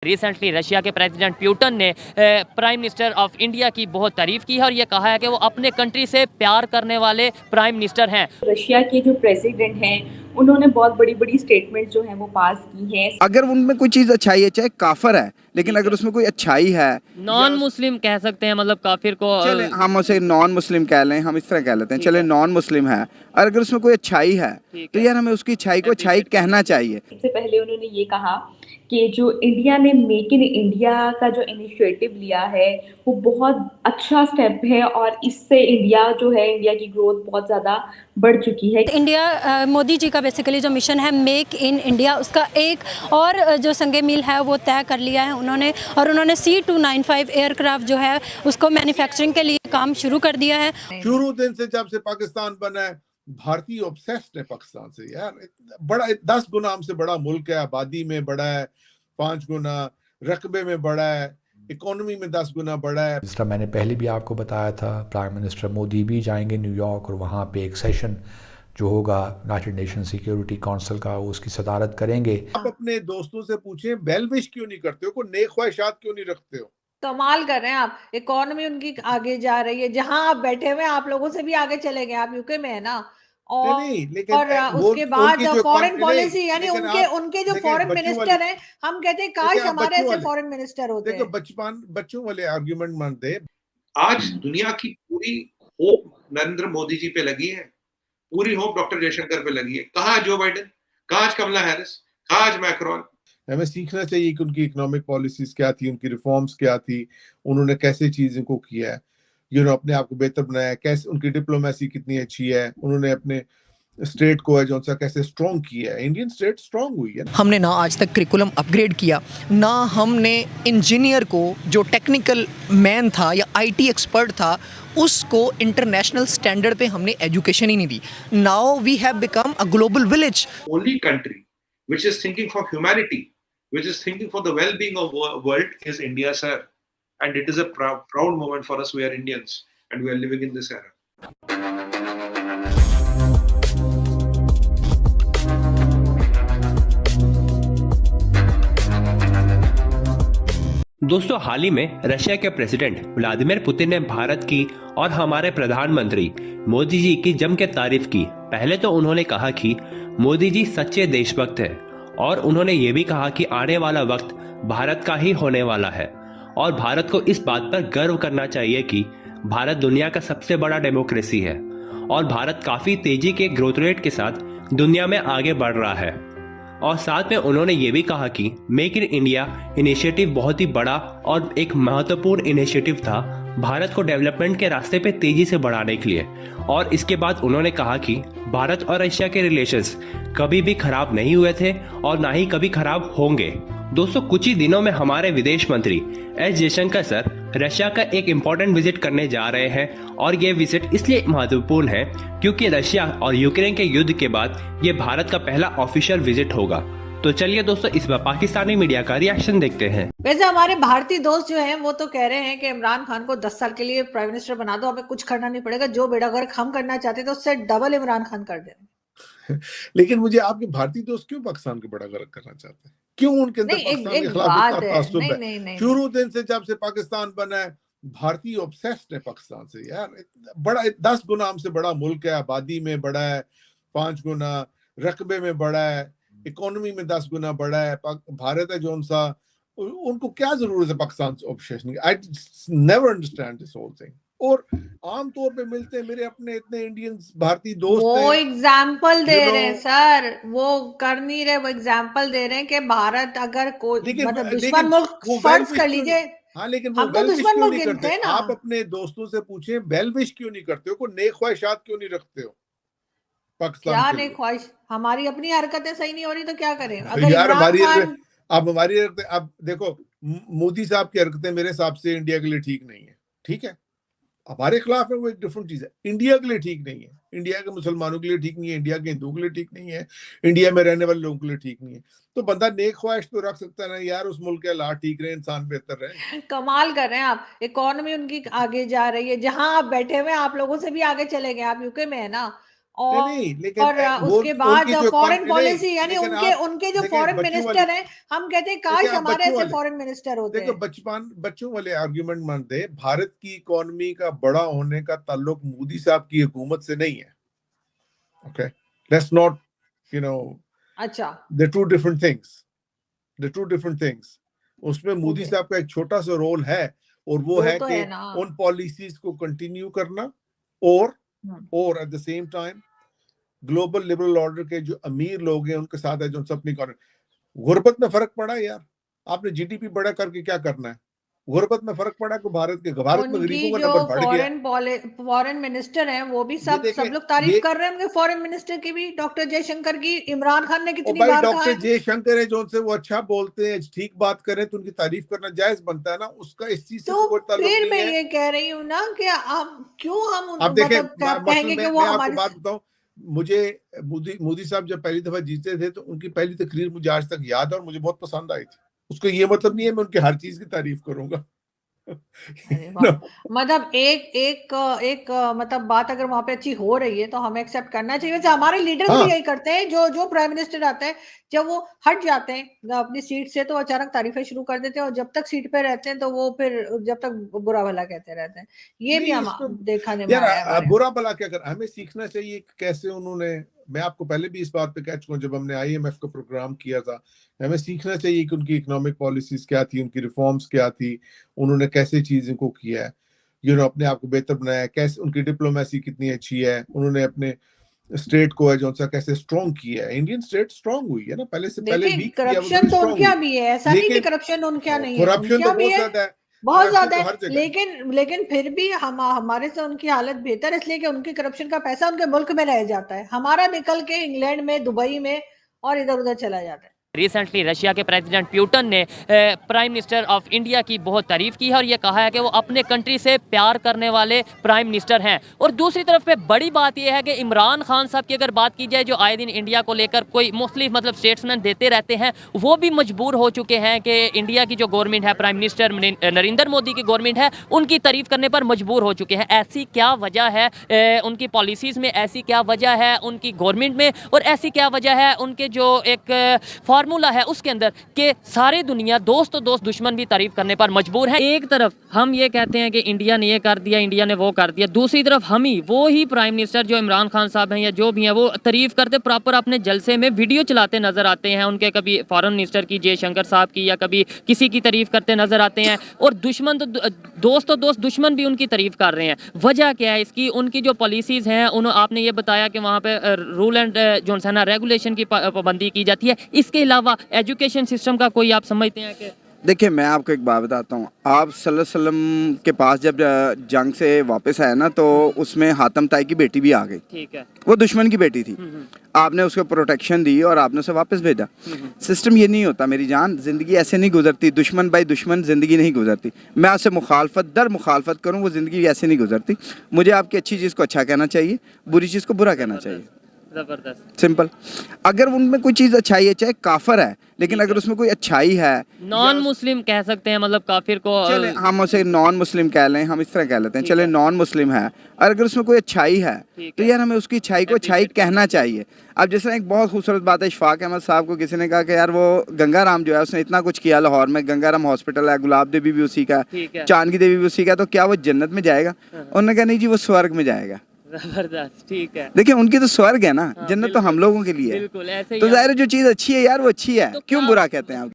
Recently Russia के president Putin ने prime minister of India की बहुत तारीफ की है और ये कहा है कि वो अपने कंट्री से प्यार करने वाले प्राइम मिनिस्टर हैं। रशिया के जो प्रेसिडेंट हैं उन्होंने बहुत बड़ी बड़ी स्टेटमेंट जो है वो पास की है। अगर उनमें कोई चीज अच्छाई है, चाहे काफर है, लेकिन अगर उसमें कोई अच्छाई है, नॉन मुस्लिम कह सकते हैं, मतलब काफिर को चले हम उसे नॉन मुस्लिम कह लें, हम इस तरह कह लेते हैं, चले नॉन मुस्लिम है, और अगर उसमें कोई अच्छाई है तो यार हमें उसकी अच्छाई को अच्छाई कहना चाहिए। इससे पहले उन्होंने ये कहा कि जो इंडिया ने मेक इन इंडिया का जो इनिशिएटिव लिया है वो बहुत अच्छा स्टेप है और इससे इंडिया जो है, इंडिया की ग्रोथ बहुत ज़्यादा बढ़ चुकी है। इंडिया मोदी जी का बेसिकली जो मिशन है मेक इन इंडिया, उसका एक और जो संगे मील है वो तय कर लिया है उन्होंने, और उन्होंने C295 एयरक्राफ्ट जो है उसको मैन्युफैक्चरिंग के लिए काम शुरू कर दिया है। शुरू दिन से जब से पाकिस्तान बना है, भारतीय ऑब्सेस्ड है पाकिस्तान से यार। बड़ा 10 गुना हमसे बड़ा मुल्क है, आबादी में बड़ा है 5 गुना, रकबे में बड़ा है, इकोनॉमी में 10 गुना बड़ा है। जिस तरह मैंने पहले भी आपको बताया था, प्राइम मिनिस्टर मोदी भी जाएंगे न्यूयॉर्क और वहाँ पे एक सेशन जो होगा यूनाइटेड नेशन सिक्योरिटी काउंसिल का, उसकी सदारत करेंगे। आप अपने दोस्तों से पूछें वेल विश क्यों नहीं करते हो, कोई नेक ख्वाहिशात क्यों नहीं रखते हो। कमाल कर रहे हैं आप, इकोनॉमी उनकी आगे जा रही है, जहां आप बैठे हुए आप लोगों से भी आगे चले गए। आप यूके में है ना, और नहीं, लेकिन और उसके बाद फॉरेन पॉलिसी, यानी उनके जो फॉरेन मिनिस्टर हैं, हम कहते हैं काश हमारे ऐसे फॉरेन मिनिस्टर होते। देखो बच्चों वाले आर्गुमेंट मानते। आज दुनिया की पूरी होप नरेंद्र मोदी जी पे लगी है, पूरी होप डॉक्टर जयशंकर पे लगी है। कहाँ जो बाइडेन, कहाँ कमला हैरिस, कहाँ मैक्रोन। हमें सीखना चाहिए कि उनकी इकोनॉमिक पॉलिसीज क्या थी, उनकी रिफॉर्म्स क्या थी, उन्होंने कैसे चीजों को किया है, अपने आप को बेहतर बनाया, कैसे उनकी डिप्लोमेसी कितनी अच्छी है, उन्होंने अपने स्टेट को है जो सा कैसे स्ट्रॉन्ग किया है। इंडियन स्टेट स्ट्रॉन्ग हुई है। हमने ना आज तक करिकुलम अपग्रेड किया, ना हमने इंजीनियर को जो टेक्निकल मैन था या आईटी एक्सपर्ट था उसको इंटरनेशनल स्टैंडर्ड पे हमने एजुकेशन ही नहीं दी। Now we have become a global village. Only country which is thinking for humanity, which is thinking for the well-being of world is India, sir. And it is a proud moment for us. We are Indians and we are living in this era. दोस्तों, हाल ही में Russia के president Vladimir Putin ने भारत की और हमारे प्रधानमंत्री मोदी जी की जम के तारीफ की। पहले तो उन्होंने कहा कि मोदी जी सच्चे देशभक्त हैं, और उन्होंने ये भी कहा कि आने वाला वक्त भारत का ही होने वाला है और भारत को इस बात पर गर्व करना चाहिए कि भारत दुनिया का सबसे बड़ा डेमोक्रेसी है और भारत काफी तेजी के ग्रोथ रेट के साथ दुनिया में आगे बढ़ रहा है। और साथ में उन्होंने ये भी कहा कि मेक इन इंडिया इनिशिएटिव बहुत ही बड़ा और एक महत्वपूर्ण इनिशिएटिव था भारत को डेवलपमेंट के रास्ते पे तेजी से बढ़ाने के लिए। और इसके बाद उन्होंने कहा कि भारत और रशिया के रिलेशंस कभी भी खराब नहीं हुए थे और ना ही कभी खराब होंगे। दोस्तों, कुछ ही दिनों में हमारे विदेश मंत्री एस जयशंकर सर रशिया का एक इम्पोर्टेंट विजिट करने जा रहे हैं, और ये विजिट इसलिए महत्वपूर्ण है क्योंकि रशिया और यूक्रेन के युद्ध के बाद ये भारत का पहला ऑफिशियल विजिट होगा। तो चलिए दोस्तों, इस बार पाकिस्तानी मीडिया का रिएक्शन देखते हैं। वैसे हमारे भारतीय दोस्त जो हैं वो तो कह रहे हैं कि इमरान खान को 10 साल के लिए प्राइम मिनिस्टर बना दो, हमें कुछ करना नहीं पड़ेगा, जो बेड़ा गर्क हम करना चाहते थे उससे डबल इमरान खान कर दे। लेकिन मुझे आपके भारतीय दोस्त क्यों पाकिस्तान के बड़ा गर्क करना चाहते हैं? क्यों उनके अंदर पाकिस्तान के खिलाफ इतना तासुब है? शुरू दिन से जब से पाकिस्तान बना है, भारतीय ऑब्सेस्ड है पाकिस्तान से यार। बड़ा 10 गुना हमसे बड़ा मुल्क है, आबादी में बड़ा है 5 गुना, रकबे में बड़ा है, इकोनॉमी में 10 गुना बड़ा है। भारत है जो सा, उनको क्या जरूरत है पाकिस्तान से ऑब्सेशन की? I never understand this whole thing. और आमतौर पे मिलते हैं मेरे अपने इतने इंडियंस भारतीय दोस्त, वो एग्जाम्पल दे रहे हैं सर, वो कर नहीं रहे, वो एग्जाम्पल दे रहे हैं कि भारत अगर कोई मतलब दुश्मन मुल्क फर्ज कर लीजिए। हाँ, लेकिन हम तो दुश्मन मुल्क गिनते हैं ना। आप अपने दोस्तों से पूछें वेल विश क्यों नहीं करते हो, कोई नेक ख्वाहिशात क्यों नहीं रखते हो पाकिस्तान? क्या नेक ख्वाहिश? हमारी अपनी हरकतें सही नहीं हो रही तो क्या करें? अगर यार हमारी अब देखो, मोदी साहब की हरकतें मेरे हिसाब से इंडिया के लिए ठीक नहीं है। ठीक है, हमारे खिलाफ है, वो एक डिफरेंट चीज है। इंडिया के लिए ठीक नहीं है, इंडिया के मुसलमानों के लिए ठीक नहीं है, इंडिया के हिंदुओं के लिए ठीक नहीं है, इंडिया में रहने वाले लोगों के लिए ठीक नहीं है। तो बंदा नेक ख्वाहिश तो रख सकता है ना यार, उस मुल्क के हालात ठीक रहे, इंसान बेहतर रहे। कमाल कर रहे हैं आप, इकोनॉमी उनकी आगे जा रही है, जहां आप बैठे हुए आप लोगों से भी आगे चले गए। आप यूके में है ना, और नहीं, लेकिन और उसके बाद उनकी जो फॉरेन नहीं, पॉलिसी, यानी लेकिन उनके आप उनके जो देखिए फॉरेन बच्चों मिनिस्टर वाले हैं, हम कहते हैं काश देखिए आप हमारे बच्चों ऐसे वाले फॉरेन मिनिस्टर होते देखो हैं। बच्चों वाले आर्गुमेंट मानते हैं। भारत की इकोनॉमी का बड़ा होने का ताल्लुक मोदी साहब की हुकूमत से नहीं है। ओके, लेट्स नॉट अच्छा, द टू डिफरेंट थिंग्स। उसमें मोदी ओके, साहब का एक छोटा सा रोल है, और वो रोल है तो कि है ना। उन पॉलिसीज को कंटिन्यू करना, और hmm. At the same time global liberal order के जो अमीर लोग हैं उनके साथ है, जो अपनी गुर्बत में फर्क पड़ा है यार। आपने जीडीपी बड़ा करके क्या करना है? गुर्बत में फर्क पड़ा कि भारत में उनकी गरीबों का जो नंबर बढ़ गया। फॉरेन मिनिस्टर हैं वो भी ये सब देखें, लोग तारीफ ये कर रहे हैं उनके फॉरेन मिनिस्टर की भी, डॉक्टर जयशंकर की। इमरान खान ने और कितनी भाई बार कहा डॉक्टर है। जयशंकर है जो उनसे वो अच्छा बोलते हैं, ठीक बात करें तो उनकी तारीफ करना जायज बनता है ना। उसका इस चीज से तो तो कोई ताल्लुक फिर नहीं मैं है। ये कह रही हूँ ना कि हम आप देखें, मतलब मसलन कहेंगे कि वो मैं आपको हमारी। बात बताऊं, मुझे मोदी साहब जब पहली दफा जीते थे तो उनकी पहली तकरीर मुझे आज तक याद है और मुझे बहुत पसंद आई थी। उसको ये मतलब नहीं है मैं उनकी हर चीज की तारीफ करूंगा। अरे वाह, मतलब एक मतलब बात अगर वहां पे अच्छी हो रही है तो हमें एक्सेप्ट करना चाहिए। वैसे हमारे लीडर्स भी हाँ, यही करते हैं, जो प्राइम मिनिस्टर आते हैं, जब वो हट जाते हैं अपनी सीट से तो अचानक तारीफें शुरू कर देते हैं, और जब तक सीट पे रहते हैं तो वो फिर जब तक बुरा भला कहते रहते हैं। ये भी नहीं हम इसमें देखने में यार आया है हमारे। बुरा भला क्या कर, हमें सीखना चाहिए कि कैसे उन्होंने, मैं आपको पहले भी इस बात पे कह चुका हूं जब हमने आईएमएफ का प्रोग्राम किया था, हमें सीखना चाहिए कि उनकी इकोनॉमिक पॉलिसीज क्या थी, उनकी रिफॉर्म्स क्या थी, उन्होंने कैसे चीजों को किया है, अपने आप को बेहतर बनाया है, कैसे उनकी डिप्लोमेसी कितनी अच्छी है, उन्होंने अपने स्टेट को है जो सा कैसे स्ट्रॉन्ग किया है। इंडियन स्टेट स्ट्रॉन्ग हुई है ना, पहले से पहले देखिए वीक थी, अब करप्शन बड़ी तो स्ट्रॉन्ग उनका हुई। भी है, ऐसा नहीं कि लेकिन करप्शन उनका नहीं है, करप्शन उनका तो भी बहुत है, ज्यादा है, बहुत करप्शन ज्यादा तो है। हर जगह है। लेकिन फिर भी हमारे से उनकी हालत बेहतर है, इसलिए कि उनकी करप्शन का पैसा उनके मुल्क में रह जाता है, हमारा निकल के इंग्लैंड में, दुबई में और इधर उधर चला जाता है। रिसेंटली रशिया के प्रेसिडेंट प्यूटन ने प्राइम मिनिस्टर ऑफ इंडिया की बहुत तारीफ की है और ये कहा है कि वो अपने कंट्री से प्यार करने वाले प्राइम मिनिस्टर हैं। और दूसरी तरफ पे बड़ी बात यह है कि इमरान खान साहब की अगर बात की जाए, जो आए दिन इंडिया को लेकर कोई मुख्तलिफ मतलब स्टेट्समैन देते रहते हैं, वो भी मजबूर हो चुके हैं कि इंडिया की जो गवर्नमेंट है, प्राइम मिनिस्टर नरेंद्र मोदी की गवर्नमेंट है, उनकी तारीफ करने पर मजबूर हो चुके हैं। ऐसी क्या वजह है उनकी पॉलिसीज़ में, ऐसी क्या वजह है उनकी गवर्नमेंट में, और ऐसी क्या वजह है उनके जो एक फार्मूला है उसके अंदर कि सारी दुनिया दोस्त तो दोस्त दुश्मन भी तारीफ करने पर मजबूर है। एक तरफ हम ये कहते हैं कि इंडिया ने ये कर दिया, इंडिया ने वो कर दिया, दूसरी तरफ हम ही वो ही प्राइम मिनिस्टर जो इमरान खान साहब हैं या जो भी हैं वो तारीफ करते प्रॉपर अपने जलसे में वीडियो चलाते नजर आते हैं उनके, कभी फॉरेन मिनिस्टर की जयशंकर साहब की या कभी किसी की तारीफ करते नजर आते हैं, और दुश्मन तो दोस्त दुश्मन भी उनकी तारीफ कर रहे हैं। वजह क्या है इसकी? उनकी जो पॉलिसीज हैं, आपने ये बताया कि वहाँ पे रूल एंड जो है ना रेगुलेशन की पाबंदी की जाती है, इसके अलावा एजुकेशन सिस्टम का कोई आप समझते हैं कि? देखिए मैं आपको एक बात बताता हूँ, आप सल्लल्लाहु अलैहि वसल्लम के पास जब जंग से वापस आए ना तो उसमें हातम ताई की बेटी भी आ गई। ठीक है, वो दुश्मन की बेटी थी, आपने उसको प्रोटेक्शन दी और आपने उसे वापस भेजा। सिस्टम ये नहीं होता मेरी जान, ज़िंदगी ऐसे नहीं गुजरती, दुश्मन भाई दुश्मन ज़िंदगी नहीं गुजरती। मैं उससे मुखालफत करूँ, वो ज़िंदगी ऐसे नहीं गुजरती। मुझे आपकी अच्छी चीज़ को अच्छा कहना चाहिए, बुरी चीज़ को बुरा कहना चाहिए, जबरदस्त, सिंपल। अगर उनमें कोई चीज़ अच्छाई है, चाहे काफर है, लेकिन अगर उसमें कोई अच्छाई है, नॉन मुस्लिम कह सकते हैं, मतलब काफिर को चले हम उसे नॉन मुस्लिम कह लें, हम इस तरह कह लेते हैं, चले नॉन मुस्लिम है, और अगर उसमें कोई अच्छाई है तो यार हमें उसकी अच्छाई को अच्छाई कहना चाहिए। अब जिस तरह एक बहुत खूबसूरत बात है, इशफाक अहमद साहब को किसी ने कहा कि यार वो गंगाराम जो है उसने इतना कुछ किया लाहौर में, गंगाराम हॉस्पिटल है, गुलाब देवी भी उसी का, चांद की देवी भी उसी का, तो क्या वो जन्नत में जाएगा? उन्होंने कहा नहीं जी, वो स्वर्ग में जाएगा। जबरदस्त, ठीक है। देखिए उनकी तो स्वर्ग है ना, जन्नत तो हम लोगों के लिए है, तो जाहिर है जो चीज़ अच्छी है यार वो अच्छी है, क्यों बुरा कहते हैं आप?